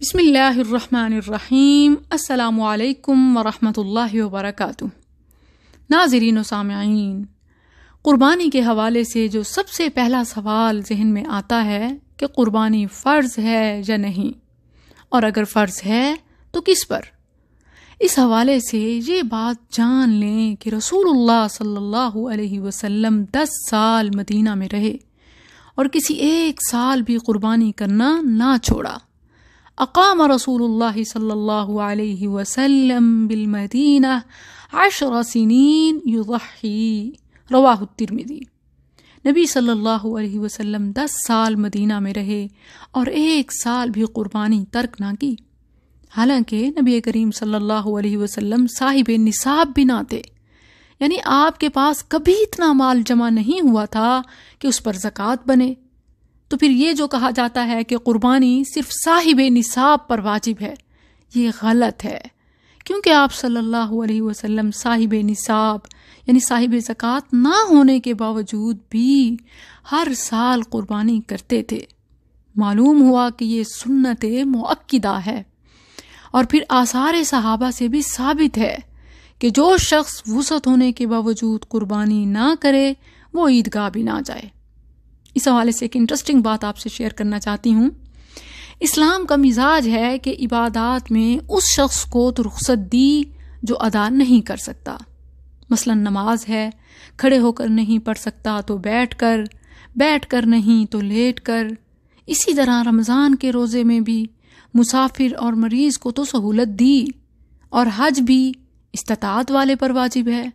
بسم اللہ الرحمن الرحیم۔ السلام علیکم ورحمۃ اللہ وبرکاتہ۔ ناظرین و سامعین، قربانی کے حوالے سے جو سب سے پہلا سوال ذہن میں آتا ہے کہ قربانی فرض ہے یا نہیں، اور اگر فرض ہے تو کس پر؟ اس حوالے سے یہ بات جان لیں کہ رسول اللہ صلی اللہ علیہ وسلم 10 سال مدینہ میں رہے اور کسی ایک سال بھی قربانی کرنا نہ چھوڑا۔ اقام رسول اللہ صلی اللہ علیہ وسلم بالمدینہ 10 سنین یضحی، رواہ الترمذی۔ نبی صلی اللہ علیہ وسلم 10 سال مدینہ میں رہے اور ایک سال بھی قربانی ترک نہ کی، حالانکہ نبی کریم صلی اللہ علیہ وسلم صاحب نصاب بھی نہ تھے، یعنی آپ کے پاس کبھی اتنا مال جمع نہیں ہوا تھا کہ اس پر زکوٰۃ بنے۔ تو پھر یہ جو کہا جاتا ہے کہ قربانی صرف صاحب نصاب پر واجب ہے، یہ غلط ہے، کیونکہ آپ صلی اللہ علیہ وسلم صاحب نصاب یعنی صاحب زکوٰۃ نہ ہونے کے باوجود بھی ہر سال قربانی کرتے تھے۔ معلوم ہوا کہ یہ سنت مؤکدہ ہے، اور پھر آثار صحابہ سے بھی ثابت ہے کہ جو شخص وسعت ہونے کے باوجود قربانی نہ کرے وہ عیدگاہ بھی نہ جائے۔ اس حوالے سے ایک انٹرسٹنگ بات آپ سے شیئر کرنا چاہتی ہوں۔ اسلام کا مزاج ہے کہ عبادات میں اس شخص کو تو رخصت دی جو ادا نہیں کر سکتا، مثلا نماز ہے، کھڑے ہو کر نہیں پڑھ سکتا تو بیٹھ کر نہیں تو لیٹ کر۔ اسی طرح رمضان کے روزے میں بھی مسافر اور مریض کو تو سہولت دی، اور حج بھی استطاعت والے پر واجب ہے۔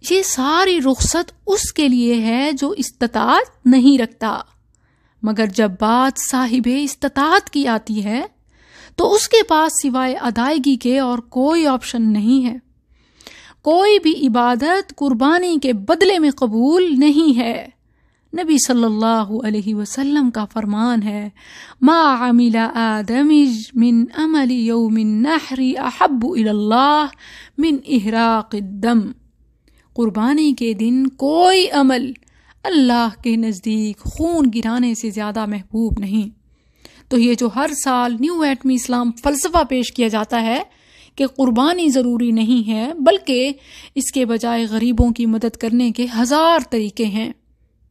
یہ ساری رخصت اس کے لیے ہے جو استطاعت نہیں رکھتا، مگر جب بات صاحب استطاعت کی آتی ہے تو اس کے پاس سوائے ادائیگی کے اور کوئی آپشن نہیں ہے۔ کوئی بھی عبادت قربانی کے بدلے میں قبول نہیں ہے۔ نبی صلی اللہ علیہ وسلم کا فرمان ہے، ما عمل آدمج من عمل یوم النحر احب الی اللہ من احراق الدم۔ قربانی کے دن کوئی عمل اللہ کے نزدیک خون گرانے سے زیادہ محبوب نہیں۔ تو یہ جو ہر سال نیو ایٹمی اسلام فلسفہ پیش کیا جاتا ہے کہ قربانی ضروری نہیں ہے بلکہ اس کے بجائے غریبوں کی مدد کرنے کے 1000 طریقے ہیں،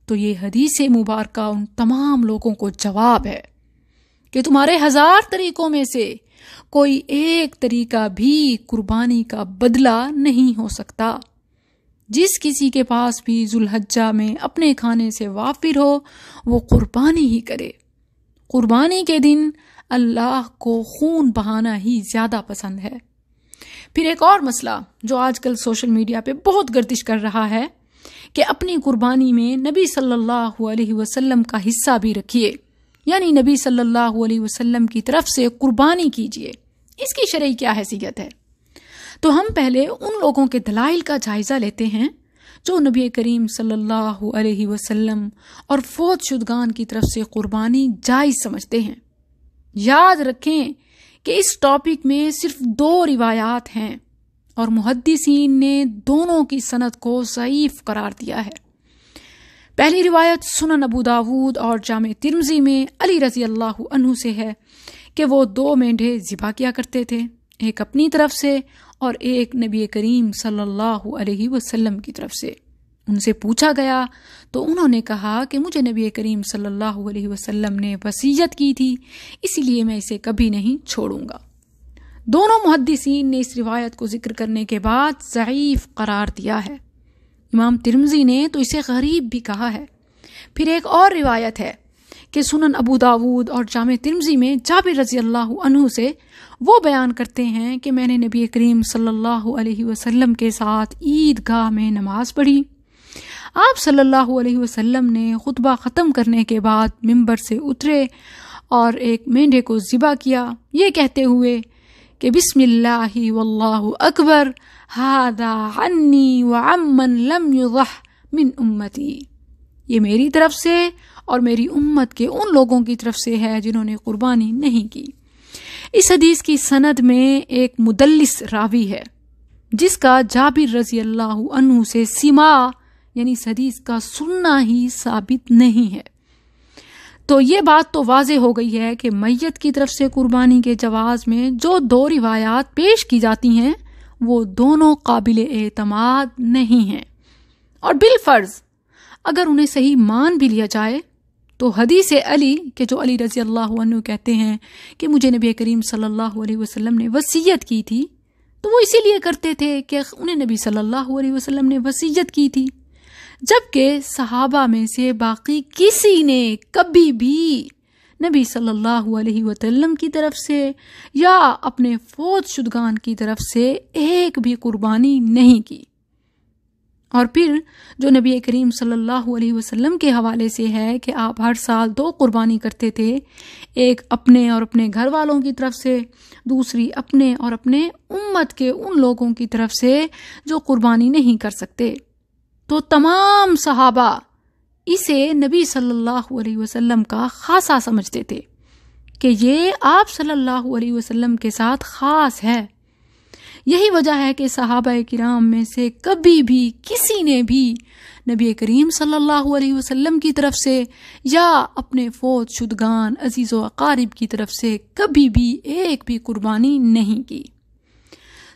تو یہ حدیث مبارکہ ان تمام لوگوں کو جواب ہے کہ تمہارے 1000 طریقوں میں سے کوئی ایک طریقہ بھی قربانی کا بدلہ نہیں ہو سکتا۔ جس کسی کے پاس بھی ذوالحجہ میں اپنے کھانے سے وافر ہو وہ قربانی ہی کرے۔ قربانی کے دن اللہ کو خون بہانا ہی زیادہ پسند ہے۔ پھر ایک اور مسئلہ جو آج کل سوشل میڈیا پہ بہت گردش کر رہا ہے کہ اپنی قربانی میں نبی صلی اللہ علیہ وسلم کا حصہ بھی رکھیے، یعنی نبی صلی اللہ علیہ وسلم کی طرف سے قربانی کیجیے۔ اس کی شرعی کیا حیثیت ہے؟ تو ہم پہلے ان لوگوں کے دلائل کا جائزہ لیتے ہیں جو نبی کریم صلی اللہ علیہ وسلم اور فوت شدگان کی طرف سے قربانی جائز سمجھتے ہیں۔ یاد رکھیں کہ اس ٹاپک میں صرف 2 روایات ہیں اور محدثین نے دونوں کی سند کو ضعیف قرار دیا ہے۔ پہلی روایت سنن ابو داود اور جامع ترمذی میں علی رضی اللہ عنہ سے ہے کہ وہ 2 مینڈھے ذبح کیا کرتے تھے، ایک اپنی طرف سے اور ایک نبی کریم صلی اللہ علیہ وسلم کی طرف سے۔ ان سے پوچھا گیا تو انہوں نے کہا کہ مجھے نبی کریم صلی اللہ علیہ وسلم نے وصیت کی تھی، اسی لیے میں اسے کبھی نہیں چھوڑوں گا۔ دونوں محدثین نے اس روایت کو ذکر کرنے کے بعد ضعیف قرار دیا ہے۔ امام ترمذی نے تو اسے غریب بھی کہا ہے۔ پھر ایک اور روایت ہے کہ سنن ابو داود اور جامع ترمذی میں جابر رضی اللہ عنہ سے وہ بیان کرتے ہیں کہ میں نے نبی کریم صلی اللہ علیہ وسلم کے ساتھ عیدگاہ میں نماز پڑھی۔ آپ صلی اللہ علیہ وسلم نے خطبہ ختم کرنے کے بعد ممبر سے اترے اور ایک مینڈھے کو ذبح کیا، یہ کہتے ہوئے کہ بسم اللہ واللہ اکبر، ھذا عنی وعمن لم یضح من امتی، یہ میری طرف سے اور میری امت کے ان لوگوں کی طرف سے ہے جنہوں نے قربانی نہیں کی۔ اس حدیث کی سند میں ایک مدلس راوی ہے جس کا جابر رضی اللہ عنہ سے سماع یعنی اس حدیث کا سننا ہی ثابت نہیں ہے۔ تو یہ بات تو واضح ہو گئی ہے کہ میت کی طرف سے قربانی کے جواز میں جو دو روایات پیش کی جاتی ہیں وہ دونوں قابل اعتماد نہیں ہیں، اور بالفرض اگر انہیں صحیح مان بھی لیا جائے تو حدیث علی کہ جو علی رضی اللہ عنہ کہتے ہیں کہ مجھے نبی کریم صلی اللہ علیہ وسلم نے وصیت کی تھی، تو وہ اسی لیے کرتے تھے کہ انہیں نبی صلی اللہ علیہ وسلم نے وصیت کی تھی، جبکہ صحابہ میں سے باقی کسی نے کبھی بھی نبی صلی اللہ علیہ وسلم کی طرف سے یا اپنے فوت شدگان کی طرف سے ایک بھی قربانی نہیں کی۔ اور پھر جو نبی کریم صلی اللہ علیہ وسلم کے حوالے سے ہے کہ آپ ہر سال 2 قربانی کرتے تھے، ایک اپنے اور اپنے گھر والوں کی طرف سے، دوسری اپنے اور اپنے امت کے ان لوگوں کی طرف سے جو قربانی نہیں کر سکتے، تو تمام صحابہ اسے نبی صلی اللہ علیہ وسلم کا خاصہ سمجھتے تھے کہ یہ آپ صلی اللہ علیہ وسلم کے ساتھ خاص ہے۔ یہی وجہ ہے کہ صحابہ کرام میں سے کبھی بھی کسی نے بھی نبی کریم صلی اللہ علیہ وسلم کی طرف سے یا اپنے فوت شدگان عزیز و اقارب کی طرف سے کبھی بھی ایک بھی قربانی نہیں کی۔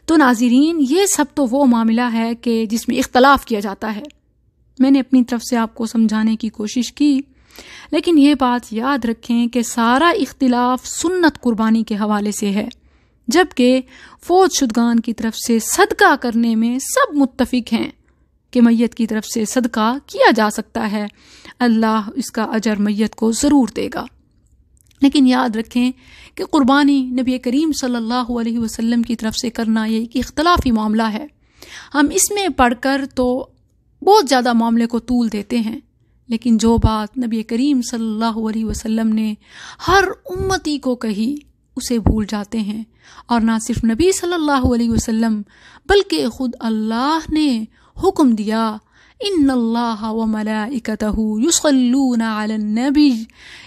تو ناظرین، یہ سب تو وہ معاملہ ہے کہ جس میں اختلاف کیا جاتا ہے۔ میں نے اپنی طرف سے آپ کو سمجھانے کی کوشش کی، لیکن یہ بات یاد رکھیں کہ سارا اختلاف سنت قربانی کے حوالے سے ہے، جبکہ فوت شدگان کی طرف سے صدقہ کرنے میں سب متفق ہیں کہ میت کی طرف سے صدقہ کیا جا سکتا ہے، اللہ اس کا اجر میت کو ضرور دے گا۔ لیکن یاد رکھیں کہ قربانی نبی کریم صلی اللہ علیہ وسلم کی طرف سے کرنا یہ ایک اختلافی معاملہ ہے۔ ہم اس میں پڑھ کر تو بہت زیادہ معاملے کو طول دیتے ہیں، لیکن جو بات نبی کریم صلی اللہ علیہ وسلم نے ہر امتی کو کہی اسے بھول جاتے ہیں، اور نہ صرف نبی صلی اللہ علیہ وسلم بلکہ خود اللہ نے حکم دیا، ان اللہ وملائکتہ یصلون علی النبی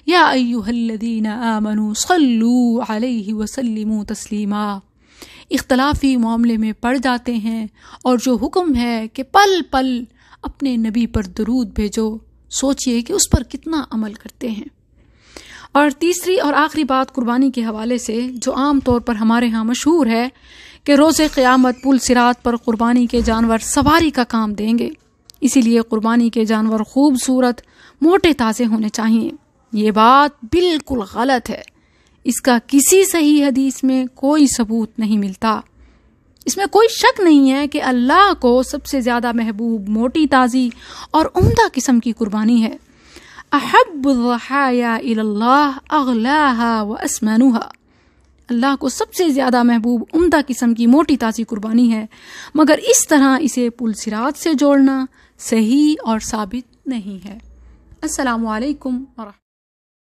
یا ایھا الذین آمنوا صلوا علیہ وسلموا تسلیما۔ اختلافی معاملے میں پڑ جاتے ہیں، اور جو حکم ہے کہ پل پل اپنے نبی پر درود بھیجو، سوچئے کہ اس پر کتنا عمل کرتے ہیں۔ اور تیسری اور آخری بات قربانی کے حوالے سے جو عام طور پر ہمارے ہاں مشہور ہے کہ روز قیامت پل صراط پر قربانی کے جانور سواری کا کام دیں گے، اسی لیے قربانی کے جانور خوبصورت موٹے تازے ہونے چاہیے۔ یہ بات بالکل غلط ہے، اس کا کسی صحیح حدیث میں کوئی ثبوت نہیں ملتا۔ اس میں کوئی شک نہیں ہے کہ اللہ کو سب سے زیادہ محبوب موٹی تازی اور عمدہ قسم کی قربانی ہے۔ احب الضحایا الی اللہ اغلاها واسمنها، اللہ کو سب سے زیادہ محبوب عمدہ قسم کی موٹی تازی قربانی ہے، مگر اس طرح اسے پل صراط سے جوڑنا صحیح اور ثابت نہیں ہے۔ السلام علیکم ورحمۃ اللہ۔